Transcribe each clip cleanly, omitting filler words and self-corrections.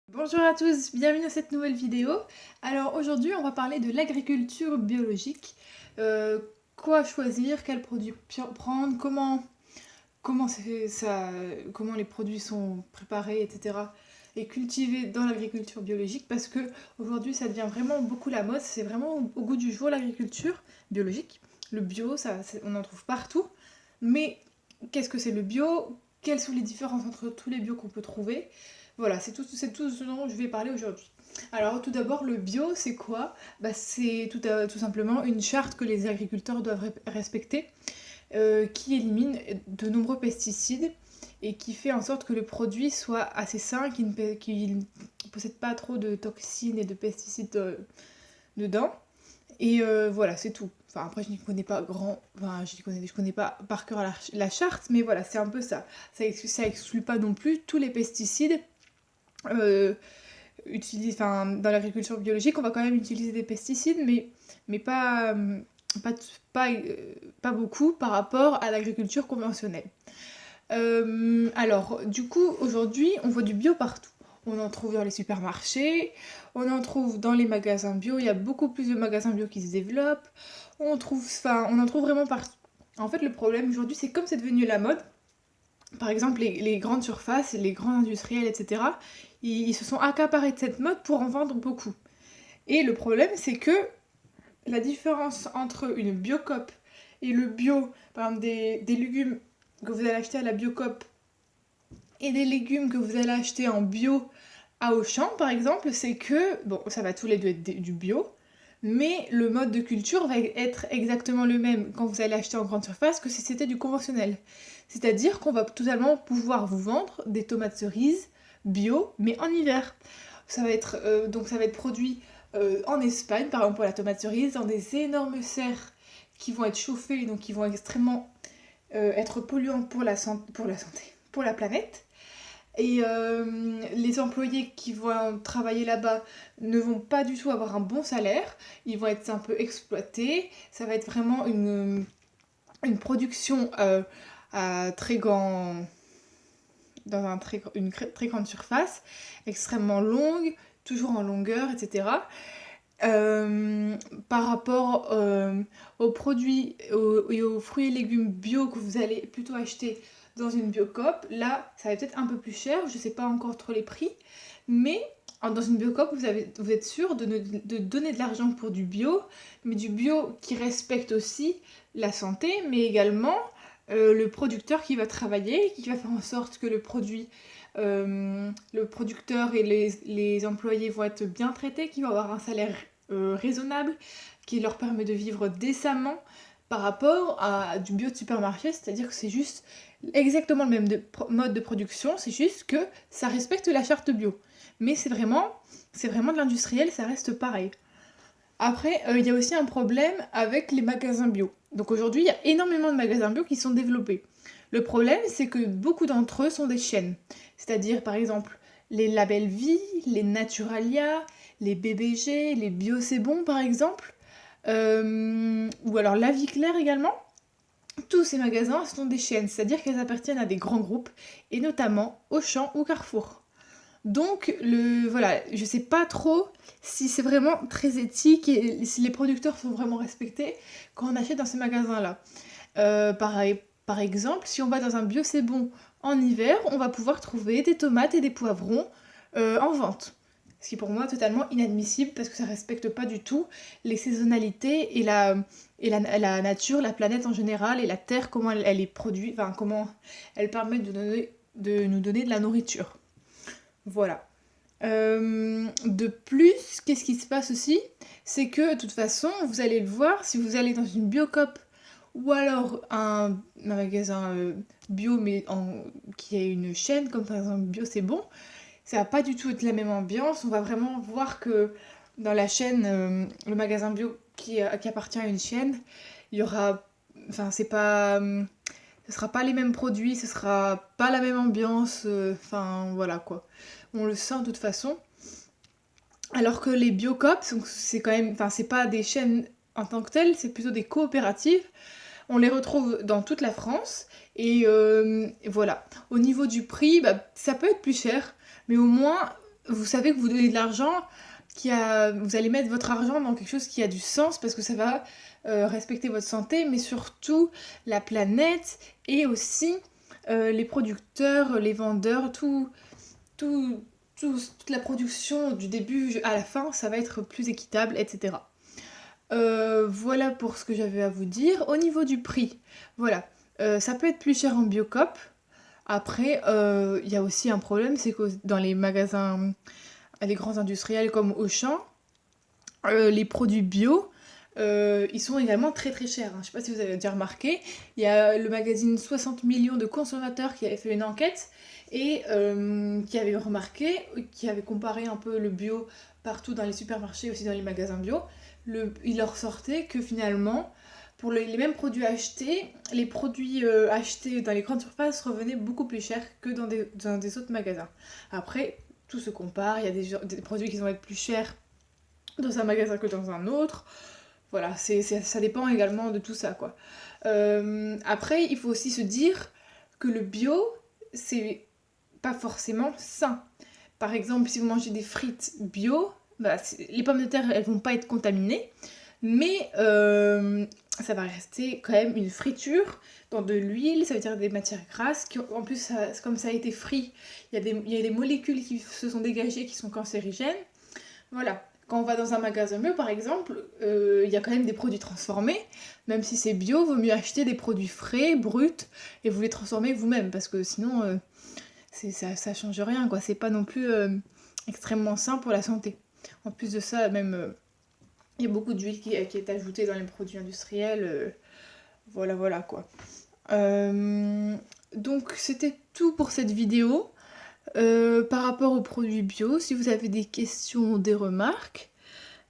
Bonjour à tous, bienvenue dans cette nouvelle vidéo. Alors aujourd'hui on va parler de l'agriculture biologique. Quoi choisir, quels produits prendre, comment les produits sont préparés, etc. et cultivés dans l'agriculture biologique parce que aujourd'hui ça devient vraiment beaucoup la mode, c'est vraiment au goût du jour l'agriculture biologique. Le bio, on en trouve partout. Mais qu'est-ce que c'est le bio? Quelles sont les différences entre tous les bios qu'on peut trouver? Voilà, c'est tout ce dont je vais parler aujourd'hui. Alors tout d'abord, le bio, c'est quoi? C'est tout simplement une charte que les agriculteurs doivent respecter, qui élimine de nombreux pesticides et qui fait en sorte que le produit soit assez sain, qu'il ne possède pas trop de toxines et de pesticides dedans. Et voilà, c'est tout. Enfin, après, je n'y connais pas je connais pas par cœur la charte, mais voilà, c'est un peu ça. Ça exclut pas non plus tous les pesticides euh, dans l'agriculture biologique. On va quand même utiliser des pesticides, mais pas, pas beaucoup par rapport à l'agriculture conventionnelle. Alors, du coup, aujourd'hui, on voit du bio partout. On en trouve dans les supermarchés, on en trouve dans les magasins bio, il y a beaucoup plus de magasins bio qui se développent, on en trouve vraiment partout. En fait, le problème aujourd'hui, c'est comme c'est devenu la mode, par exemple, les grandes surfaces, les grands industriels, etc., ils se sont accaparés de cette mode pour en vendre beaucoup. Et le problème, c'est que la différence entre une Biocoop et le bio, par exemple des légumes que vous allez acheter à la Biocoop et des légumes que vous allez acheter en bio à Auchan, par exemple, c'est que, bon, ça va tous les deux être du bio, mais le mode de culture va être exactement le même quand vous allez acheter en grande surface que si c'était du conventionnel. C'est-à-dire qu'on va totalement pouvoir vous vendre des tomates cerises bio, mais en hiver. Donc ça va être produit en Espagne, par exemple pour la tomate cerise, dans des énormes serres qui vont être chauffées, donc qui vont extrêmement être polluantes pour la santé, pour la planète. Et les employés qui vont travailler là-bas ne vont pas du tout avoir un bon salaire, ils vont être un peu exploités, ça va être vraiment une production à très grand, une très grande surface, extrêmement longue, toujours en longueur, etc. Par rapport aux produits et aux fruits et légumes bio que vous allez plutôt acheter dans une Biocoop, là ça va être peut-être un peu plus cher, je sais pas encore trop les prix, mais dans une Biocoop vous êtes sûr de donner de l'argent pour du bio, mais du bio qui respecte aussi la santé, mais également le producteur qui va travailler, qui va faire en sorte que le producteur et les employés vont être bien traités, qui vont avoir un salaire raisonnable, qui leur permet de vivre décemment par rapport à du bio de supermarché, c'est-à-dire que c'est juste exactement le même mode de production, c'est juste que ça respecte la charte bio. Mais c'est vraiment de l'industriel, ça reste pareil. Après, il y a aussi un problème avec les magasins bio. Donc aujourd'hui, il y a énormément de magasins bio qui sont développés. Le problème, c'est que beaucoup d'entre eux sont des chaînes. C'est-à-dire, par exemple, les Label Vie, les Naturalia, les BBG, les Bio C'est Bon, par exemple. Ou alors La Vie Claire également. Tous ces magasins sont des chaînes, c'est-à-dire qu'elles appartiennent à des grands groupes, et notamment Auchan ou Carrefour. Donc, voilà, je sais pas trop si c'est vraiment très éthique et si les producteurs sont vraiment respectés quand on achète dans ces magasins-là. Par exemple, si on va dans un Bio C'est Bon en hiver, on va pouvoir trouver des tomates et des poivrons en vente. Ce qui est pour moi totalement inadmissible parce que ça respecte pas du tout les saisonnalités et la nature, la planète en général et la terre, comment elle est produite, enfin comment elle permet de nous donner de la nourriture. Voilà. De plus, qu'est-ce qui se passe aussi? C'est que de toute façon, vous allez le voir, si vous allez dans une Biocoop ou alors un magasin bio mais qui a une chaîne comme par exemple Bio C'est Bon, ça va pas du tout être la même ambiance. On va vraiment voir que dans la chaîne, le magasin bio qui appartient à une chaîne, il y aura, enfin c'est pas, ce sera pas les mêmes produits, ce sera pas la même ambiance, enfin voilà quoi. On le sent de toute façon. Alors que les Biocoop, c'est quand même, enfin c'est pas des chaînes en tant que telles, c'est plutôt des coopératives. On les retrouve dans toute la France et voilà. Au niveau du prix, ça peut être plus cher, mais au moins vous savez que vous donnez de l'argent, vous allez mettre votre argent dans quelque chose qui a du sens parce que ça va respecter votre santé, mais surtout la planète et aussi les producteurs, les vendeurs, toute la production du début à la fin, ça va être plus équitable, etc. Voilà pour ce que j'avais à vous dire. Au niveau du prix, voilà, ça peut être plus cher en Biocop. Après, il y a aussi un problème, c'est que dans les magasins, les grands industriels comme Auchan, les produits bio, ils sont également très très chers. Hein. Je ne sais pas si vous avez déjà remarqué, il y a le magazine 60 millions de consommateurs qui avait fait une enquête et qui avait remarqué, qui avait comparé un peu le bio partout dans les supermarchés, aussi dans les magasins bio. Il leur sortait que finalement, pour les mêmes produits achetés, les produits achetés dans les grandes surfaces revenaient beaucoup plus chers que dans des autres magasins. Après, tout se compare, il y a des produits qui vont être plus chers dans un magasin que dans un autre. Voilà, ça dépend également de tout ça, quoi. Après, il faut aussi se dire que le bio, c'est pas forcément sain. Par exemple, si vous mangez des frites bio, bah, les pommes de terre, elles vont pas être contaminées, mais ça va rester quand même une friture dans de l'huile, ça veut dire des matières grasses, qui, en plus, comme ça a été frit, il y a des molécules qui se sont dégagées qui sont cancérigènes. Voilà. Quand on va dans un magasin bio, par exemple, il y a quand même des produits transformés. Même si c'est bio, il vaut mieux acheter des produits frais, bruts, et vous les transformer vous-même, parce que sinon, ça change rien, quoi. C'est pas non plus extrêmement sain pour la santé. En plus de ça, même, il y a beaucoup d'huile qui est ajoutée dans les produits industriels. Voilà, quoi. Donc, c'était tout pour cette vidéo. Par rapport aux produits bio, si vous avez des questions ou des remarques.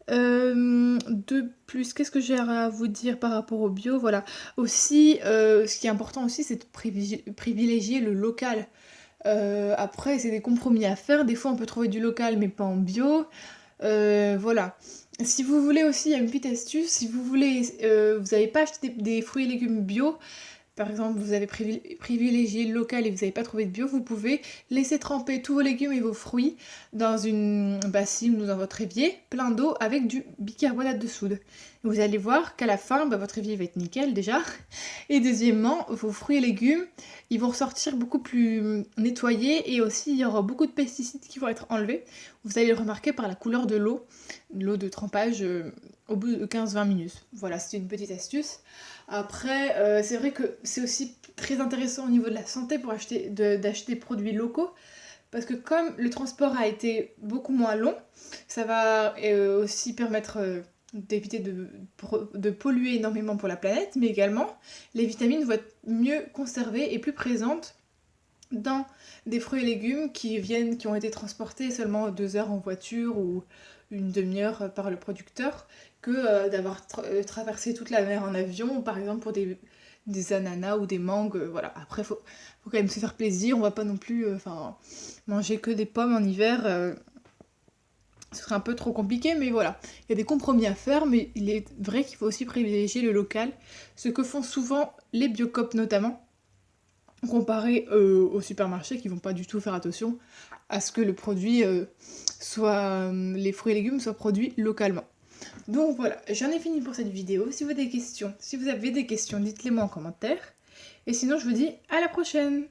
De plus, qu'est-ce que j'ai à vous dire par rapport au bio? Voilà. Aussi, ce qui est important aussi, c'est de privilégier le local. Après, c'est des compromis à faire. Des fois, on peut trouver du local, mais pas en bio. Voilà. Si vous voulez aussi, il y a une petite astuce. Si vous voulez, vous n'avez pas acheté des fruits et légumes bio, par exemple, vous avez privilégié le local et vous n'avez pas trouvé de bio, vous pouvez laisser tremper tous vos légumes et vos fruits dans une bassine ou dans votre évier, plein d'eau avec du bicarbonate de soude. Et vous allez voir qu'à la fin, votre évier va être nickel déjà. Et deuxièmement, vos fruits et légumes, ils vont ressortir beaucoup plus nettoyés et aussi il y aura beaucoup de pesticides qui vont être enlevés. Vous allez le remarquer par la couleur de l'eau de trempage au bout de 15-20 minutes. Voilà, c'est une petite astuce. Après, c'est vrai que c'est aussi très intéressant au niveau de la santé pour d'acheter des produits locaux. Parce que comme le transport a été beaucoup moins long, ça va aussi permettre d'éviter de polluer énormément pour la planète, mais également les vitamines vont être mieux conservées et plus présentes dans des fruits et légumes qui ont été transportés seulement 2 heures en voiture ou une demi-heure par le producteur que d'avoir traversé toute la mer en avion, par exemple pour des ananas ou des mangues. Voilà. Après, faut quand même se faire plaisir, on va pas non plus manger que des pommes en hiver. Ce serait un peu trop compliqué, mais voilà. Il y a des compromis à faire, mais il est vrai qu'il faut aussi privilégier le local, ce que font souvent les Biocop notamment, comparé aux supermarchés qui vont pas du tout faire attention à ce que le produit les fruits et légumes soient produits localement. Donc voilà, j'en ai fini pour cette vidéo. Si vous avez des questions, dites-les moi en commentaire. Et sinon, je vous dis à la prochaine!